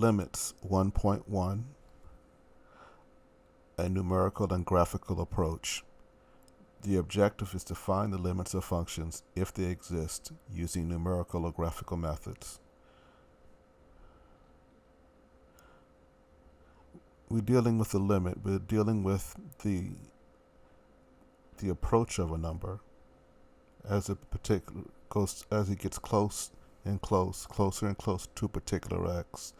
Limits 1.1, a numerical and graphical approach. The objective is to find the limits of functions if they exist using numerical or graphical methods. We're dealing with the limit. We're dealing with the approach of a number as it gets closer and closer to a particular x.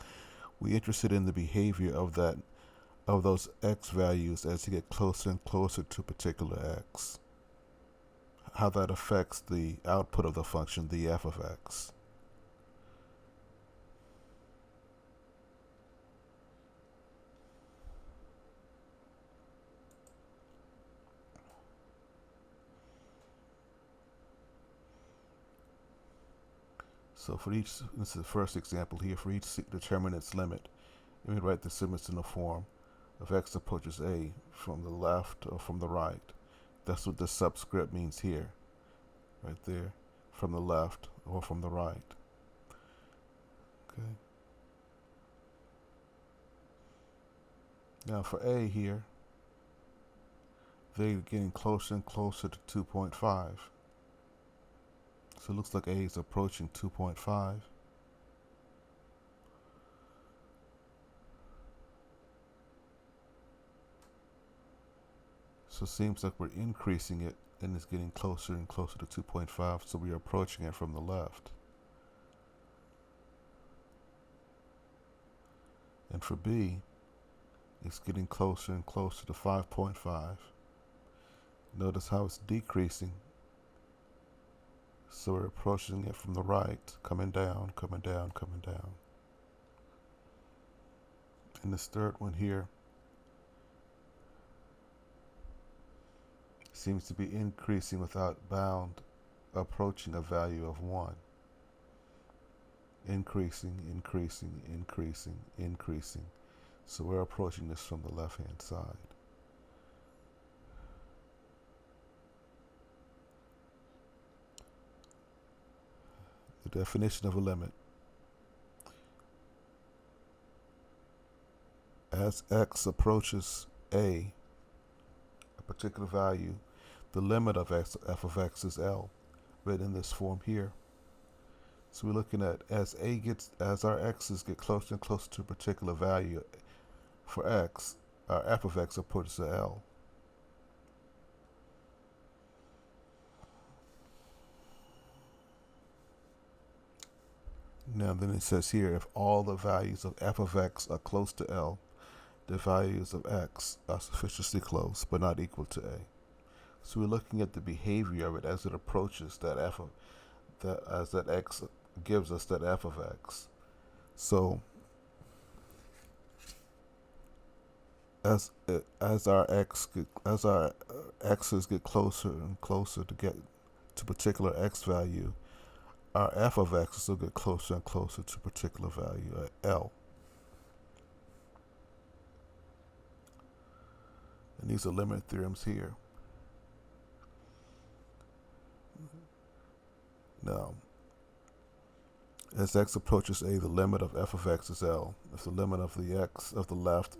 We're interested in the behavior of those x values as you get closer and closer to a particular x. How that affects the output of the function, the f of x. So for each, this is the first example here, for each determinant's limit, let me write the limits in the form of x approaches a from the left or from the right. That's what the subscript means here, right there, from the left or from the right. Okay. Now for a here, they're getting closer and closer to 2.5. So it looks like a is approaching 2.5. So it seems like we're increasing it and it's getting closer and closer to 2.5, so we are approaching it from the left. And for B, it's getting closer and closer to 5.5. Notice how it's decreasing. So we're approaching it from the right, coming down, coming down, coming down. And this third one here seems to be increasing without bound, approaching a value of 1. Increasing, increasing, increasing, increasing. So we're approaching this from the left-hand side. The definition of a limit. As x approaches a particular value, the limit of f of x is L, written in this form here. So we're looking at as our x's get closer and closer to a particular value for x, our f of x approaches L. Now then it says here, if all the values of f of x are close to L, the values of x are sufficiently close but not equal to a. So we're looking at the behavior of it as it approaches that f of that, as that x gives us that f of x. So as our x's get closer and closer to get to a particular x value, our f of x will get closer and closer to a particular value, L. And these are limit theorems here. Now, as x approaches a, the limit of f of x is L. If the limit of the x of the left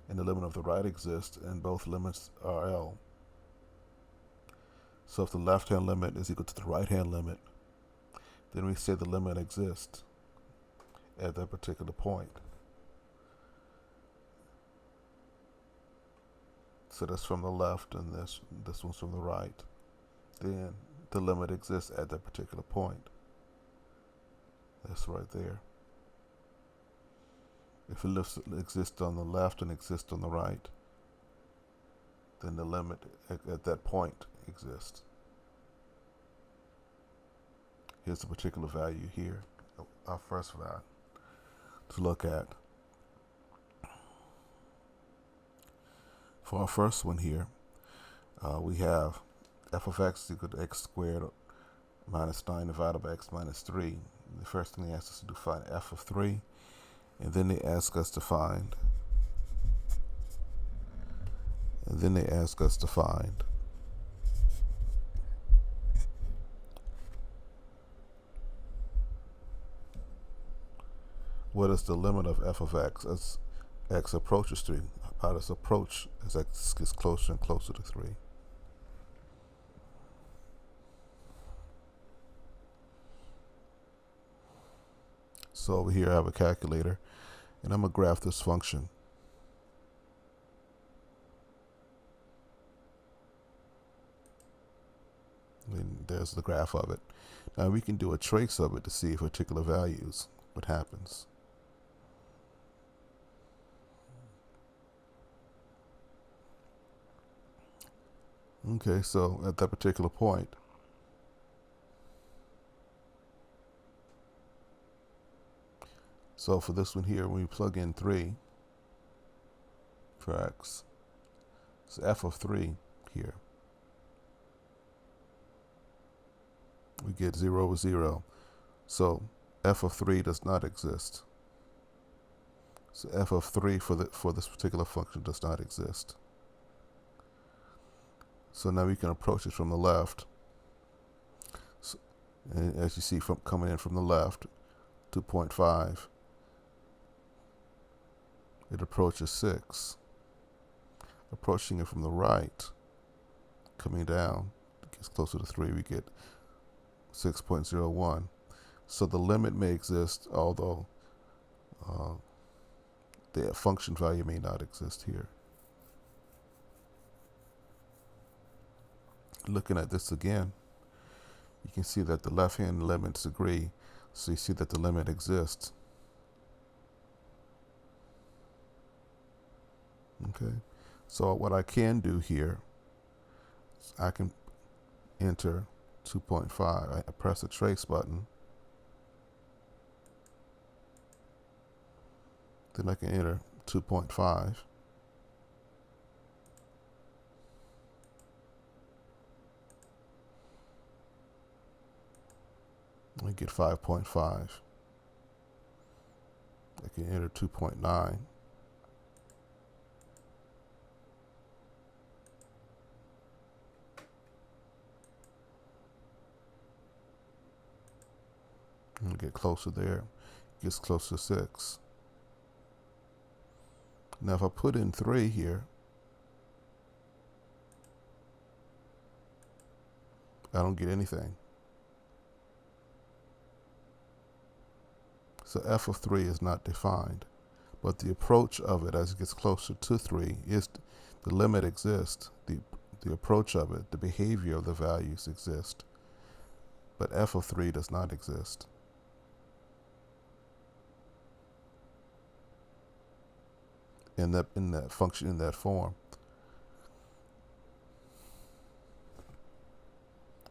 and the limit of the right exist, and both limits are L. So if the left-hand limit is equal to the right-hand limit, then we say the limit exists at that particular point. So that's from the left, and this one's from the right. Then the limit exists at that particular point. That's right there. If it exists on the left and exists on the right, then the limit at that point exists. Here's the particular value here, our first value to look at. For our first one here, we have f of x equal to x squared minus 9 divided by x minus 3. The first thing they ask us to do is find f of 3, and then they ask us to find what is the limit of f of x as x approaches 3? How does approach as x gets closer and closer to 3? So over here I have a calculator, and I'm going to graph this function. And there's the graph of it. Now we can do a trace of it to see particular values, what happens. Okay, so at that particular point, so for this one here, when we plug in 3 for x, so f of 3 here, we get 0 over 0. So f of 3 does not exist. So f of 3 for this particular function does not exist. So now we can approach it from the left. So, and as you see, from coming in from the left, 2.5, it approaches 6. Approaching it from the right, coming down, it gets closer to 3, we get 6.01. So the limit may exist, although the function value may not exist here. Looking at this again, you can see that the left-hand limits agree, so you see that the limit exists. Okay, so what I can do here is I can enter 2.5. I press the trace button. Then I can enter 2.5. I get 5.5. I can enter 2.9. And get closer there. It gets close to 6. Now if I put in 3 here, I don't get anything. So f of 3 is not defined, but the approach of it as it gets closer to 3 is the limit exists. The approach of it, the behavior of the values exist, but f of 3 does not exist. In that function, in that form.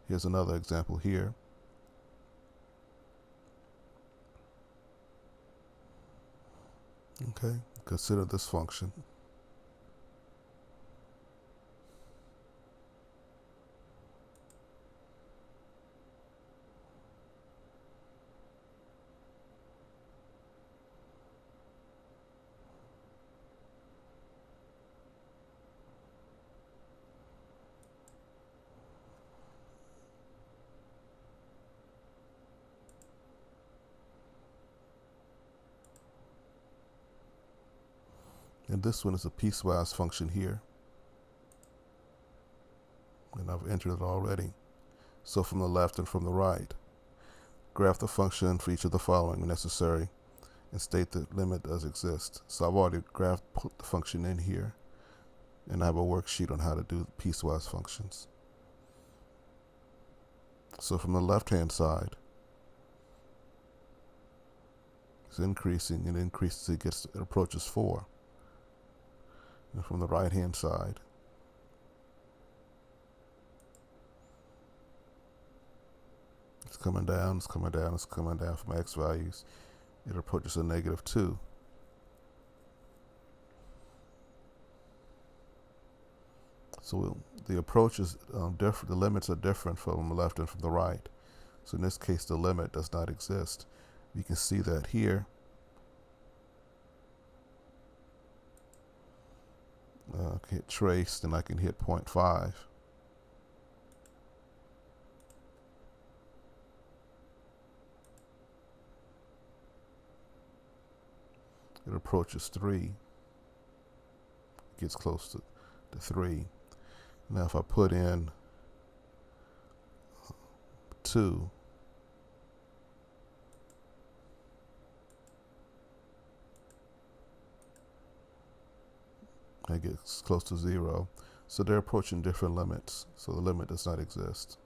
Here's another example here. Okay, consider this function. And this one is a piecewise function here. And I've entered it already. So from the left and from the right. Graph the function for each of the following when necessary and state the limit does exist. So I've already put the function in here. And I have a worksheet on how to do piecewise functions. So from the left-hand side, it's increasing and increases, it approaches 4. And from the right-hand side, it's coming down, it's coming down, it's coming down from x values. It approaches a -2. So the approach is different. The limits are different from the left and from the right. So in this case, the limit does not exist. You can see that here. I can hit trace, then I can hit 0.5. it approaches 3, gets close to 3. Now if I put in 2, it gets close to 0. So they're approaching different limits. So the limit does not exist.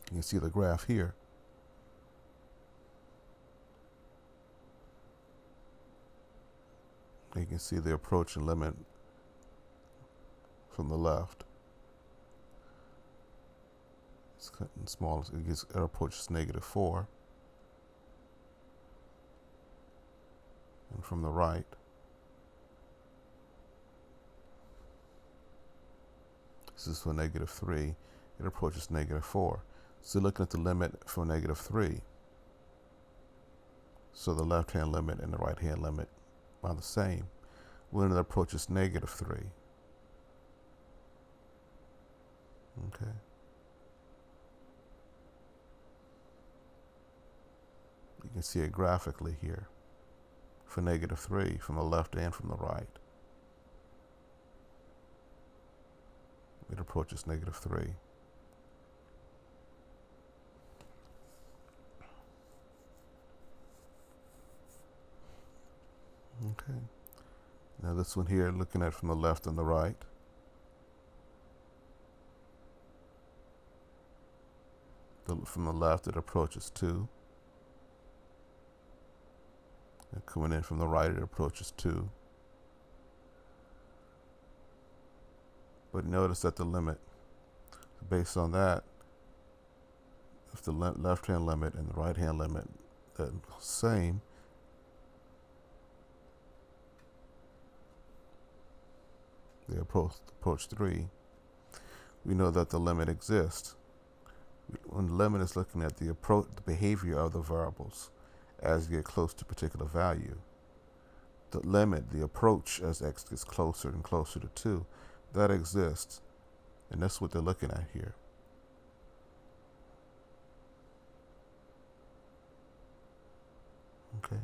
You can see the graph here. You can see the approaching limit from the left. It's cutting small. It approaches -4. And from the right, this is for -3. It approaches -4. So looking at the limit for -3. So the left-hand limit and the right-hand limit are the same. When it approaches -3. Okay. You can see it graphically here for -3 from the left and from the right. It approaches -3. Okay. Now this one here, looking at it from the left and the right. From the left, it approaches 2. And coming in from the right, it approaches 2. But notice that the limit, based on that, if the left-hand limit and the right-hand limit are the same, they approach 3, we know that the limit exists. When the limit is looking at the behavior of the variables as you get close to a particular value. The limit, the approach as x gets closer and closer to 2, that exists. And that's what they're looking at here. Okay.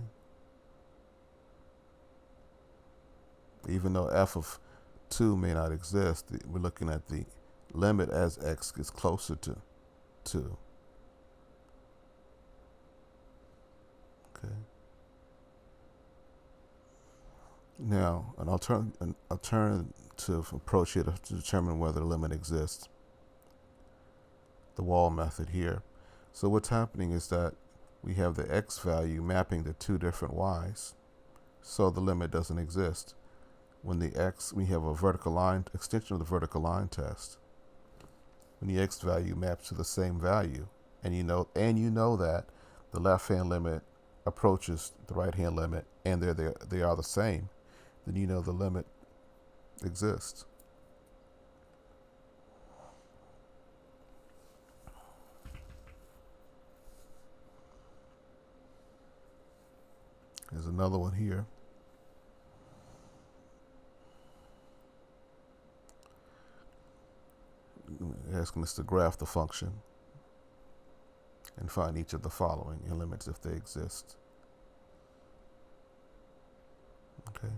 Even though f of 2 may not exist, we're looking at the limit as x gets closer to 2. Okay. Now, an alternative approach here to determine whether the limit exists, the wall method here. So what's happening is that we have the x value mapping to 2 different y's, so the limit doesn't exist. When the x, we have a vertical line, extension of the vertical line test. When the x value maps to the same value, and you know that the left-hand limit approaches the right-hand limit, and they are the same, then you know the limit exists. There's another one here. Asking us to graph the function and find each of the following and limits if they exist. Okay,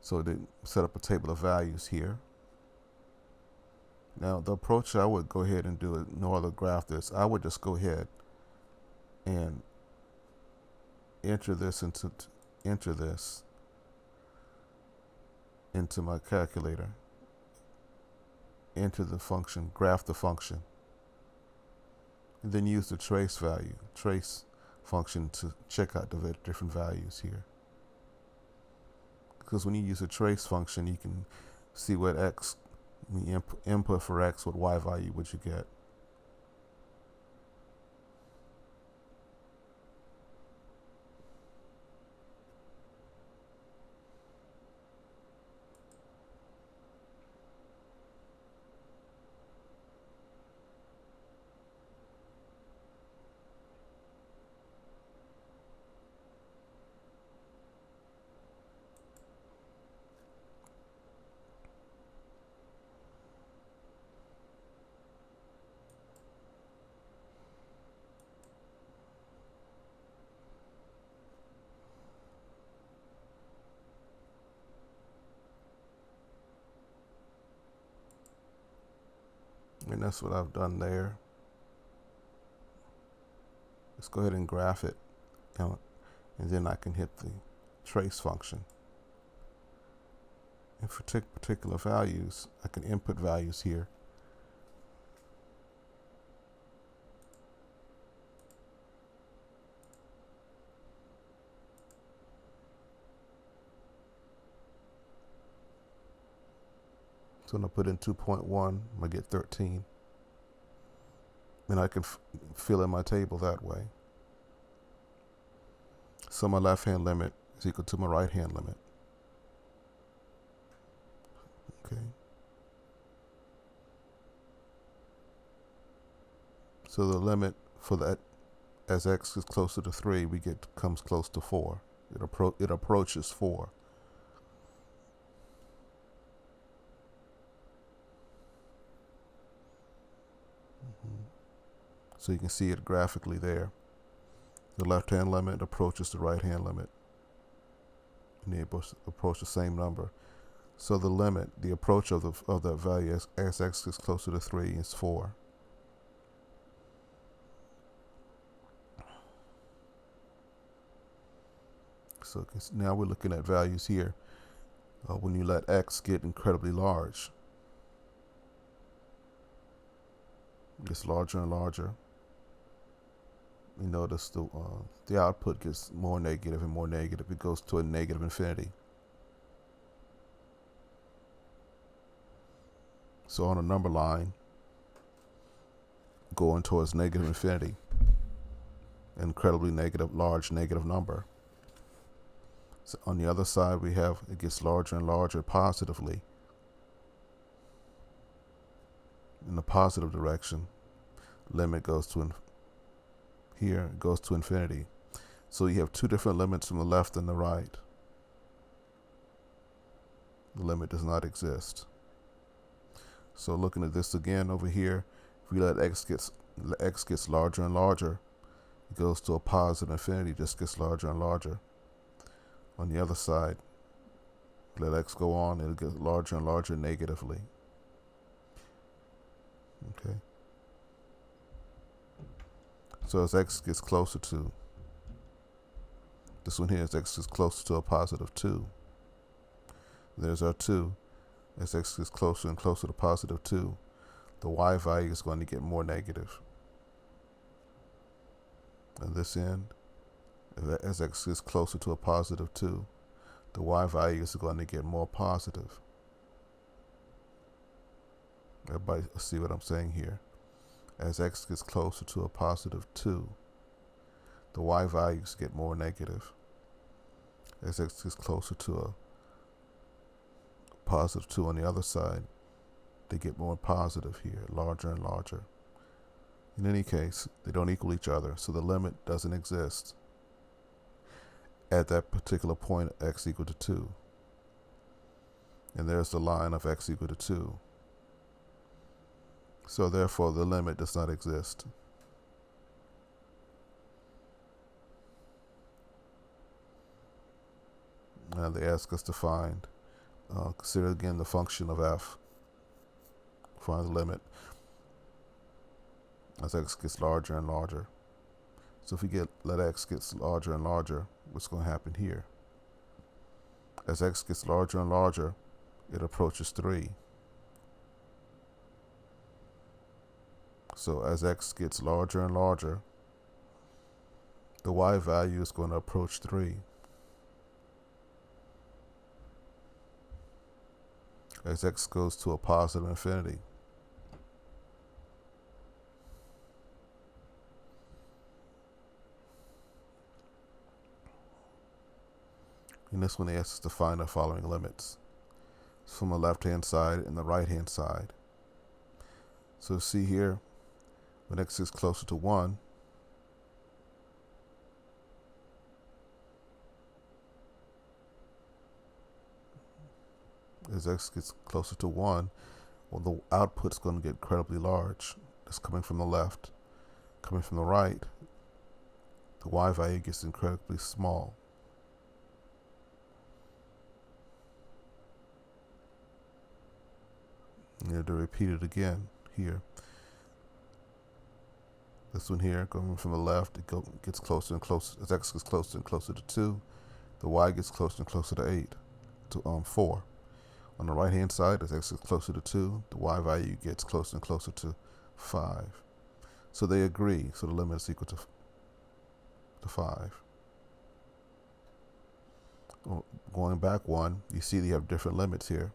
so they set up a table of values here. Now the approach I would go ahead and do it, no other graph this, I would just go ahead and enter this into my calculator. Enter the function, graph the function, and then use the trace function to check out the different values here. Because when you use a trace function, you can see what x, when you input for x, what y value would you get. And that's what I've done there. Let's go ahead and graph it, and then I can hit the trace function. And for particular values, I can input values here. So when I put in 2.1, I'm going to get 13. And I can fill in my table that way. So my left-hand limit is equal to my right-hand limit. Okay. So the limit for that, as x is closer to 3, comes close to 4. It approaches 4. So you can see it graphically there. The left-hand limit approaches the right-hand limit, and they approach the same number. So the limit, the approach of that value as x is closer to 3 is 4. So now we're looking at values here. When you let x get incredibly large, it gets larger and larger. You notice the output gets more negative and more negative. It goes to a negative infinity. So on a number line, going towards negative infinity, incredibly negative, large negative number. So on the other side, we have it gets larger and larger positively in the positive direction. Limit goes to here, it goes to infinity. So you have two different limits from the left and the right. The limit does not exist. So looking at this again over here, if we let x gets larger and larger, it goes to a positive infinity, just gets larger and larger. On the other side, let x go on, it'll get larger and larger negatively. Okay. So as x gets closer to, this one here, as x gets closer to a positive 2. There's our 2. As x gets closer and closer to positive 2, the y value is going to get more negative. And this end, as x gets closer to a positive 2, the y value is going to get more positive. Everybody see what I'm saying here? As x gets closer to a positive 2, the y values get more negative. As x gets closer to a positive 2 on the other side, they get more positive here, larger and larger. In any case, they don't equal each other, so the limit doesn't exist at that particular point, x equal to 2. And there's the line of x equal to 2. So therefore, the limit does not exist. And they ask us to consider again the function of f. Find the limit as x gets larger and larger. So if we let x gets larger and larger, what's going to happen here? As x gets larger and larger, it approaches 3. So as x gets larger and larger, the y value is going to approach 3. As x goes to a positive infinity. And this one they ask us to find the following limits. It's from the left-hand side and the right-hand side. So see here, when x is closer to 1, as x gets closer to 1, well, the output's going to get incredibly large. That's coming from the left. Coming from the right, the y value gets incredibly small. You have to repeat it again here. This one here, going from the left, gets closer and closer. As x gets closer and closer to 2, the y gets closer and closer to 8, to 4. On the right hand side, as x gets closer to 2, the y value gets closer and closer to 5. So they agree. So the limit is equal to 5. Going back one, you see you have different limits here.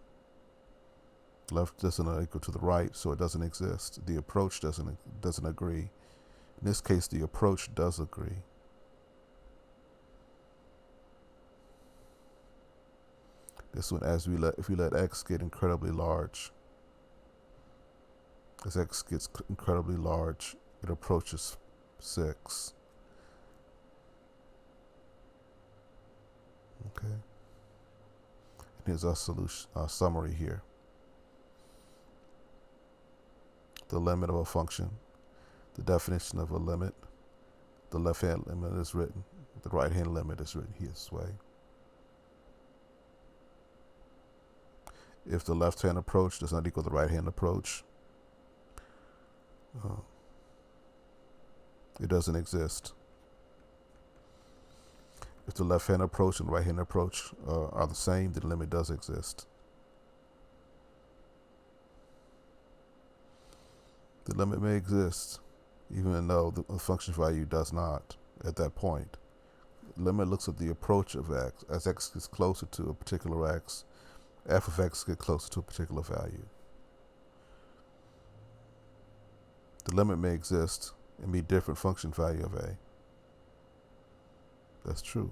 Left doesn't equal to the right, so it doesn't exist. The approach doesn't agree. In this case, the approach does agree. This one, if we let x get incredibly large, as x gets incredibly large, it approaches 6. Okay. And here's our solution, our summary here. The limit of a function, the definition of a limit, the left-hand limit is written, the right-hand limit is written here this way. If the left-hand approach does not equal the right-hand approach, it doesn't exist. If the left-hand approach and right-hand approach are the same, then the limit does exist. The limit may exist, even though the function value does not at that point. The limit looks at the approach of x. As x gets closer to a particular x, f of x gets closer to a particular value. The limit may exist and be different function value of a. That's true.